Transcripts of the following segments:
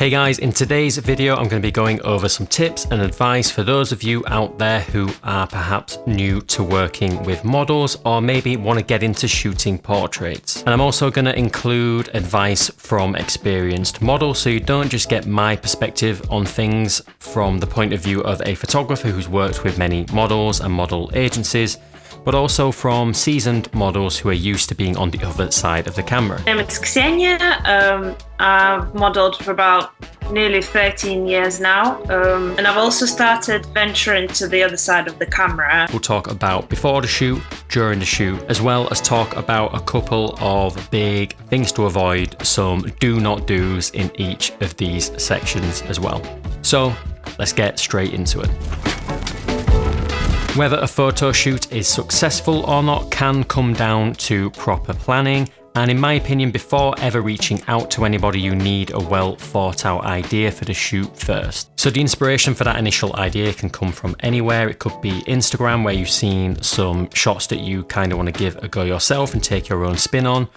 Hey guys, in today's video I'm going to be going over some tips and advice for those of you out there who are perhaps new to working with models or maybe want to get into shooting portraits. And I'm also going to include advice from experienced models so you don't just get my perspective on things from the point of view of a photographer who's worked with many models and model agencies, but also from seasoned models who are used to being on the other side of the camera. My name is Ksenia. I've modelled for about nearly 13 years now, and I've also started venturing to the other side of the camera. We'll talk about before the shoot, during the shoot, as well as talk about a couple of big things to avoid, some do not do's in each of these sections as well. So let's get straight into it. Whether a photo shoot is successful or not can come down to proper planning, and in my opinion, before ever reaching out to anybody, you need a well thought out idea for the shoot first. So the inspiration for that initial idea can come from anywhere. It could be Instagram, where you've seen some shots that you kind of want to give a go yourself and take your own spin on.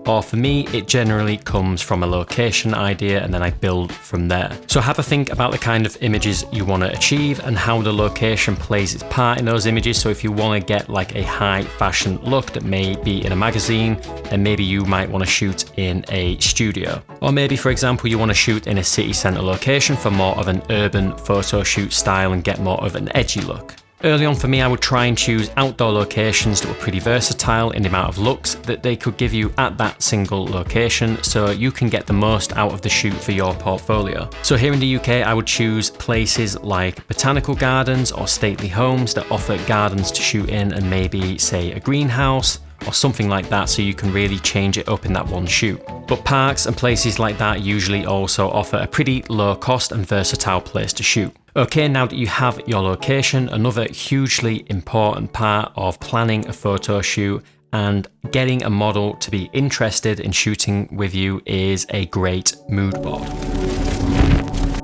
Or for me, it generally comes from a location idea and then I build from there. So have a think about the kind of images you want to achieve and how the location plays its part in those images. So if you want to get like a high fashion look that may be in a magazine, then maybe you might want to shoot in a studio. Or maybe, for example, you want to shoot in a city centre location for more of an urban photo shoot style and get more of an edgy look. Early on for me, I would try and choose outdoor locations that were pretty versatile in the amount of looks that they could give you at that single location, so you can get the most out of the shoot for your portfolio. So here in the UK, I would choose places like botanical gardens or stately homes that offer gardens to shoot in and maybe say a greenhouse or something like that, so you can really change it up in that one shoot. But parks and places like that usually also offer a pretty low cost and versatile place to shoot. Okay, now that you have your location, another hugely important part of planning a photo shoot and getting a model to be interested in shooting with you is a great mood board.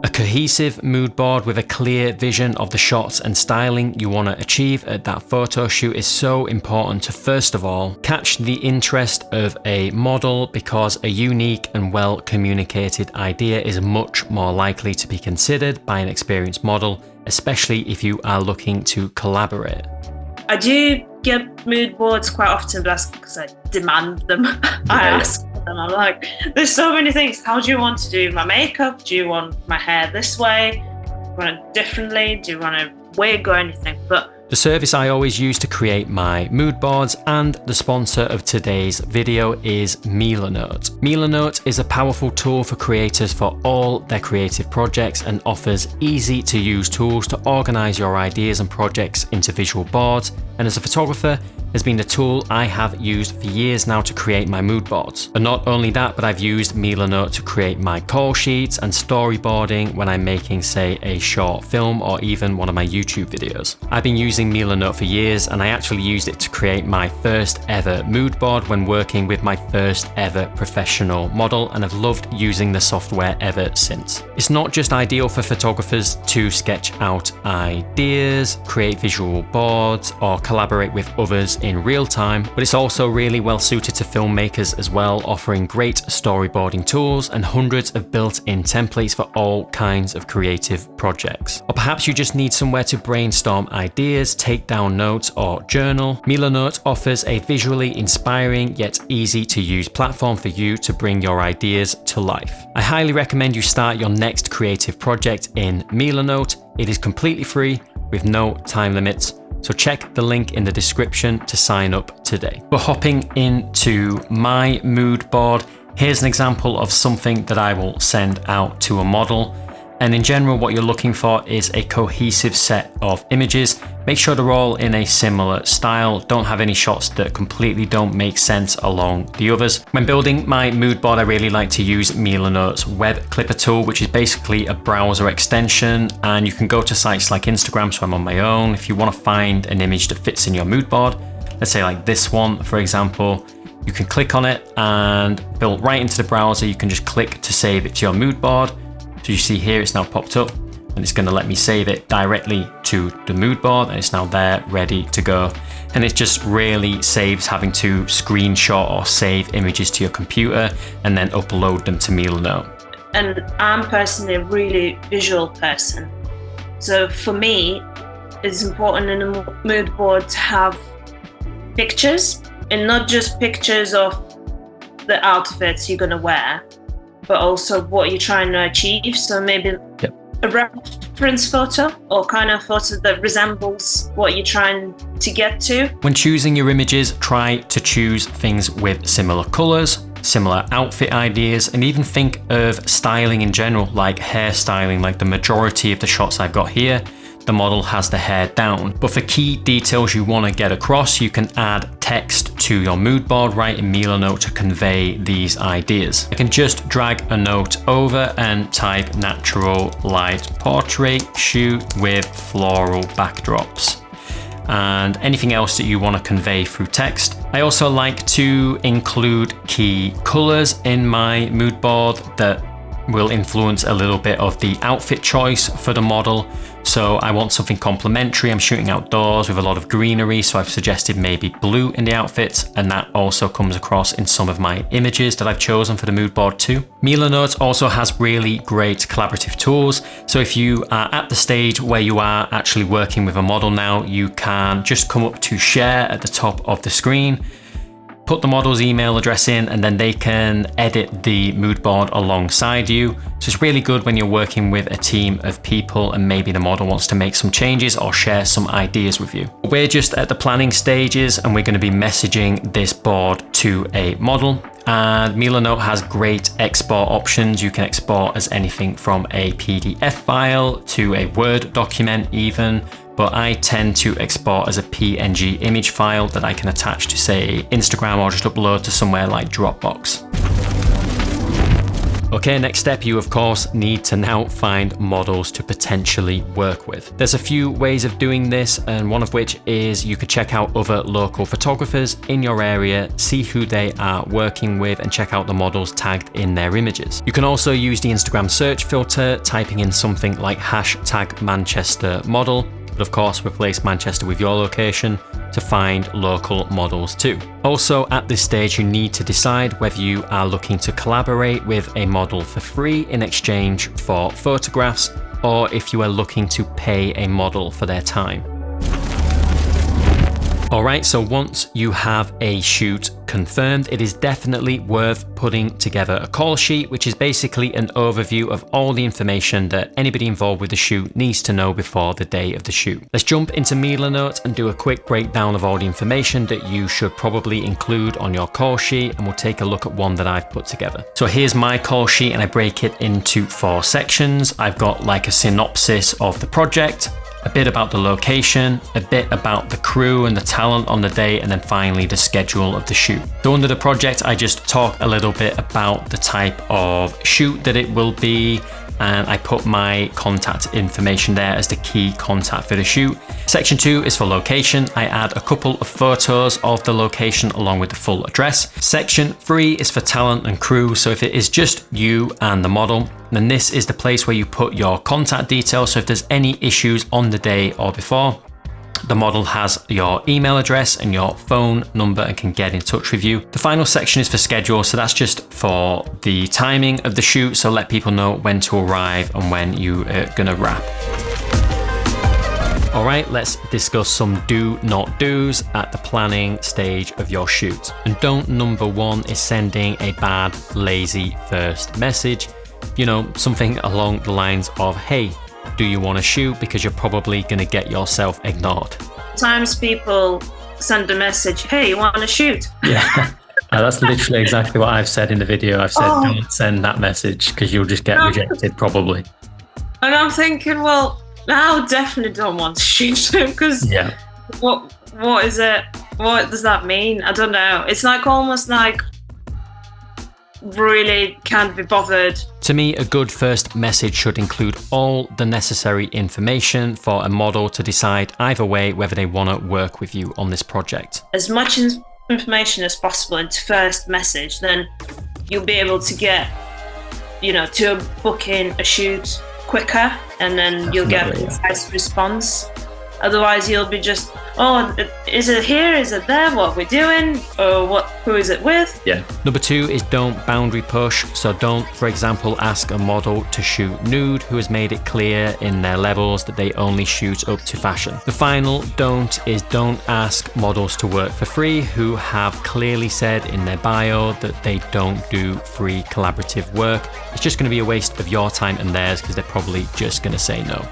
A cohesive mood board with a clear vision of the shots and styling you want to achieve at that photo shoot is so important to, first of all, catch the interest of a model, because a unique and well communicated idea is much more likely to be considered by an experienced model, especially if you are looking to collaborate. I do get mood boards quite often, but that's because I demand them. I ask for them. I'm like, there's so many things. How do you want to do my makeup? Do you want my hair this way? Do you want it differently? Do you want a wig or anything? But the service I always use to create my mood boards and the sponsor of today's video is Milanote. Milanote is a powerful tool for creators for all their creative projects and offers easy to use tools to organize your ideas and projects into visual boards. And as a photographer, has been the tool I have used for years now to create my mood boards. And not only that, but I've used Milanote to create my call sheets and storyboarding when I'm making, say, a short film or even one of my YouTube videos. I've been using Milanote for years, and I actually used it to create my first ever mood board when working with my first ever professional model, and I've loved using the software ever since. It's not just ideal for photographers to sketch out ideas, create visual boards, or collaborate with others in real time, but it's also really well suited to filmmakers as well, offering great storyboarding tools and hundreds of built-in templates for all kinds of creative projects. Or perhaps you just need somewhere to brainstorm ideas, take down notes, or journal. Milanote offers a visually inspiring yet easy to use platform for you to bring your ideas to life. I highly recommend you start your next creative project in Milanote. It is completely free with no time limits. So check the link in the description to sign up today. But hopping into my mood board, here's an example of something that I will send out to a model. And in general, what you're looking for is a cohesive set of images. Make sure they're all in a similar style. Don't have any shots that completely don't make sense along the others. When building my mood board, I really like to use Milanote's web clipper tool, which is basically a browser extension. And you can go to sites like Instagram, so I'm on my own. If you want to find an image that fits in your mood board, let's say like this one, for example, you can click on it and built right into the browser. You can just click to save it to your mood board. So you see here, it's now popped up and it's going to let me save it directly to the mood board, and it's now there ready to go. And it just really saves having to screenshot or save images to your computer and then upload them to Milanote. And I'm personally a really visual person. So for me, it's important in a mood board to have pictures, and not just pictures of the outfits you're going to wear, but also what you're trying to achieve. So maybe a reference photo, or kind of photo that resembles what you're trying to get to. When choosing your images, try to choose things with similar colors, similar outfit ideas, and even think of styling in general, like hairstyling. Like the majority of the shots I've got here, the model has the hair down. But for key details you want to get across, you can add text to your mood board, write a Mila note to convey these ideas. I can just drag a note over and type natural light portrait shoot with floral backdrops, and anything else that you want to convey through text. I also like to include key colors in my mood board that will influence a little bit of the outfit choice for the model. So I want something complementary. I'm shooting outdoors with a lot of greenery, so I've suggested maybe blue in the outfits, and that also comes across in some of my images that I've chosen for the mood board too. Mila Notes also has really great collaborative tools. So if you are at the stage where you are actually working with a model now, you can just come up to share at the top of the screen, put the model's email address in, and then they can edit the mood board alongside you. So it's really good when you're working with a team of people and maybe the model wants to make some changes or share some ideas with you. We're just at the planning stages, and we're going to be messaging this board to a model. And Mila Note has great export options. You can export as anything from a PDF file to a Word document even, but I tend to export as a PNG image file that I can attach to, say, Instagram, or just upload to somewhere like Dropbox. Okay, next step, you of course need to now find models to potentially work with. There's a few ways of doing this, and one of which is you could check out other local photographers in your area, see who they are working with, and check out the models tagged in their images. You can also use the Instagram search filter, typing in something like #Manchester model, but of course replace Manchester with your location to find local models too. Also, at this stage, you need to decide whether you are looking to collaborate with a model for free in exchange for photographs, or if you are looking to pay a model for their time. Alright, so once you have a shoot confirmed, it is definitely worth putting together a call sheet, which is basically an overview of all the information that anybody involved with the shoot needs to know before the day of the shoot. Let's jump into Mila Notes and do a quick breakdown of all the information that you should probably include on your call sheet, and we'll take a look at one that I've put together. So here's my call sheet, and I break it into 4 sections. I've got like a synopsis of the project, a bit about the location, a bit about the crew and the talent on the day, and then finally the schedule of the shoot. So under the project, I just talk a little bit about the type of shoot that it will be, and I put my contact information there as the key contact for the shoot. Section 2 is for location. I add a couple of photos of the location along with the full address. Section 3 is for talent and crew. So if it is just you and the model, then this is the place where you put your contact details. So if there's any issues on the day or before, the model has your email address and your phone number and can get in touch with you. The final section is for schedule, so that's just for the timing of the shoot, so let people know when to arrive and when you are gonna wrap. All right, let's discuss some do not do's at the planning stage of your shoot. And don't number 1 is sending a bad, lazy first message. You know, something along the lines of, hey, do you want to shoot? Because you're probably going to get yourself ignored. Sometimes people send a message, hey, you want to shoot? Yeah, that's literally exactly what I've said in the video. I've said, don't send that message because you'll just get rejected probably. And I'm thinking, well, now I definitely don't want to shoot because what is it? What does that mean? I don't know. It's like almost like really can't be bothered. To me, a good first message should include all the necessary information for a model to decide either way whether they want to work with you on this project. As much information as possible into first message, then you'll be able to get, to book in a shoot quicker, and then you'll get a concise response. Otherwise, you'll be just, oh, is it here? Is it there? What are we doing? Or what? Who is it with? Yeah. Number 2 is don't boundary push. So don't, for example, ask a model to shoot nude who has made it clear in their levels that they only shoot up to fashion. The final don't is don't ask models to work for free who have clearly said in their bio that they don't do free collaborative work. It's just going to be a waste of your time and theirs because they're probably just going to say no.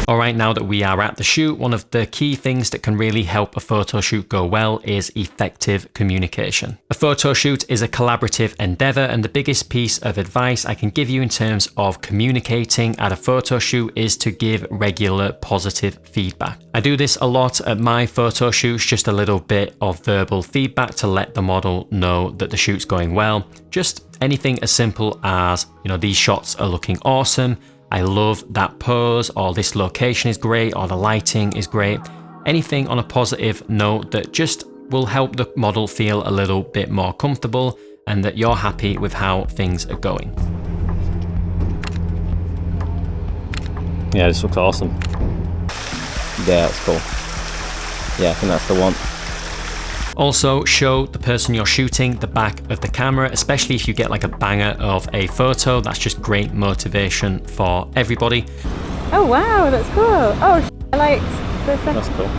Alright, now that we are at the shoot, one of the key things that can really help a photo shoot go well is effective communication. A photo shoot is a collaborative endeavour, and the biggest piece of advice I can give you in terms of communicating at a photo shoot is to give regular positive feedback. I do this a lot at my photo shoots, just a little bit of verbal feedback to let the model know that the shoot's going well. Just anything as simple as, these shots are looking awesome, I love that pose, or this location is great, or the lighting is great. Anything on a positive note that just will help the model feel a little bit more comfortable and that you're happy with how things are going. Yeah, this looks awesome. Yeah, that's cool. Yeah, I think that's the one. Also, show the person you're shooting the back of the camera, especially if you get like a banger of a photo. That's just great motivation for everybody. Oh wow, that's cool. Oh, I liked the second. That's cool.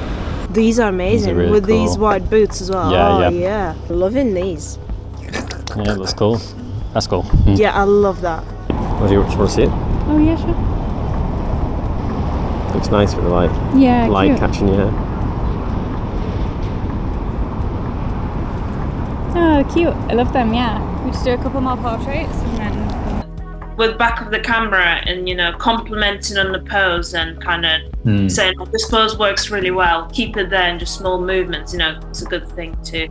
These are amazing, really with cool. these wide boots as well. Yeah, yeah. Loving these. Yeah, that's cool. That's cool. Yeah, I love that. Do you want to see it? Oh yeah, sure. Looks nice with the light Cute. catching your hair. Oh, cute. I love them, yeah. We just do a couple more portraits and then... With back of the camera and, complimenting on the pose and kind of saying, oh, this pose works really well. Keep it there and just small movements, it's a good thing to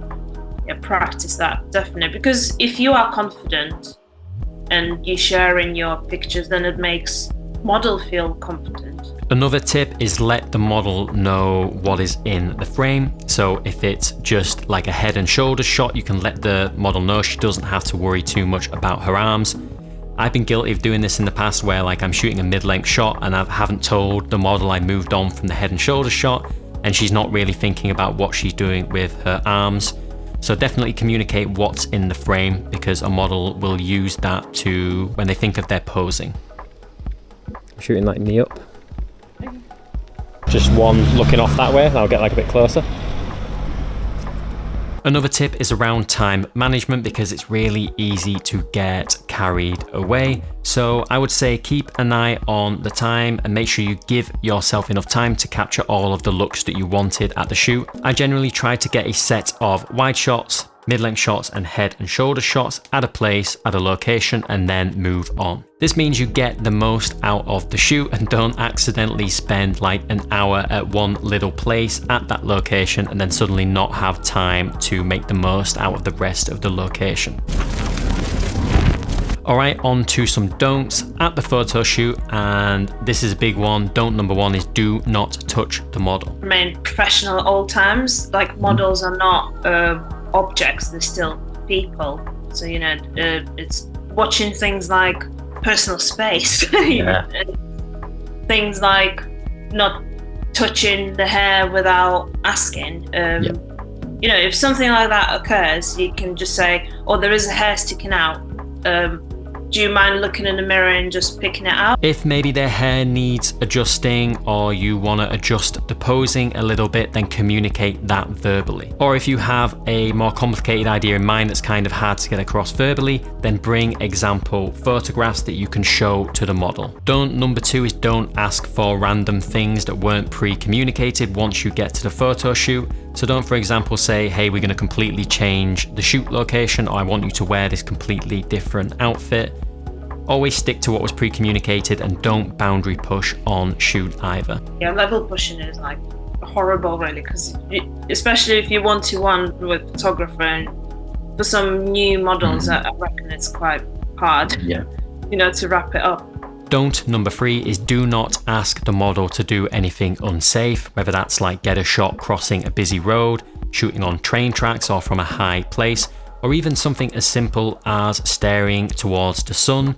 practice that, definitely. Because if you are confident and you share in your pictures, then it makes model feel competent. Another tip is let the model know what is in the frame. So if it's just like a head and shoulders shot, you can let the model know she doesn't have to worry too much about her arms. I've been guilty of doing this in the past where I'm shooting a mid-length shot and I haven't told the model I moved on from the head and shoulders shot, and she's not really thinking about what she's doing with her arms. So definitely communicate what's in the frame, because a model will use that to when they think of their posing. Shooting knee up. Just one looking off that way, and I'll get a bit closer. Another tip is around time management, because it's really easy to get carried away. So I would say keep an eye on the time and make sure you give yourself enough time to capture all of the looks that you wanted at the shoot. I generally try to get a set of wide shots, mid-length shots and head and shoulder shots at a place, at a location, and then move on. This means you get the most out of the shoot and don't accidentally spend an hour at one little place at that location and then suddenly not have time to make the most out of the rest of the location. Alright, on to some don'ts at the photo shoot, and this is a big one. Don't number 1 is do not touch the model. Remain professional at all times. Models are not objects, they're still people. So, it's watching things like personal space. Things like not touching the hair without asking. If something like that occurs, you can just say, oh, there is a hair sticking out. Do you mind looking in the mirror and just picking it out? If maybe their hair needs adjusting or you want to adjust the posing a little bit, then communicate that verbally. Or if you have a more complicated idea in mind that's kind of hard to get across verbally, then bring example photographs that you can show to the model. Don't number 2 is don't ask for random things that weren't pre-communicated once you get to the photo shoot. So don't, for example, say, hey, we're going to completely change the shoot location, or I want you to wear this completely different outfit. Always stick to what was pre-communicated and don't boundary push on shoot either. Yeah, level pushing is horrible, really, because especially if you want to one with photographer, and for some new models, I reckon it's quite hard, to wrap it up. Don't number 3 is do not ask the model to do anything unsafe, whether that's get a shot crossing a busy road, shooting on train tracks or from a high place, or even something as simple as staring towards the sun.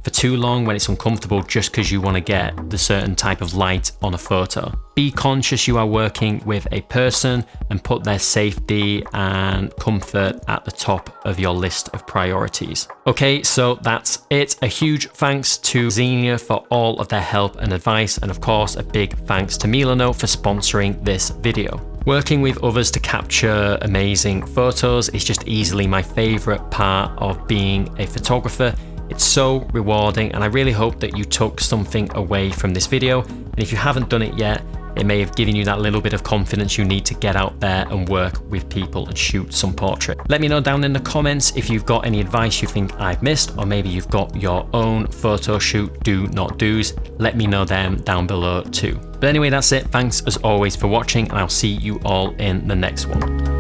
for too long when it's uncomfortable just because you want to get the certain type of light on a photo. Be conscious you are working with a person and put their safety and comfort at the top of your list of priorities. Okay, so that's it. A huge thanks to Xenia for all of their help and advice, and of course a big thanks to Milano for sponsoring this video. Working with others to capture amazing photos is just easily my favorite part of being a photographer. It's so rewarding, and I really hope that you took something away from this video. And if you haven't done it yet, it may have given you that little bit of confidence you need to get out there and work with people and shoot some portrait. Let me know down in the comments if you've got any advice you think I've missed, or maybe you've got your own photo shoot do not do's. Let me know them down below too. But anyway, that's it. Thanks as always for watching, and I'll see you all in the next one.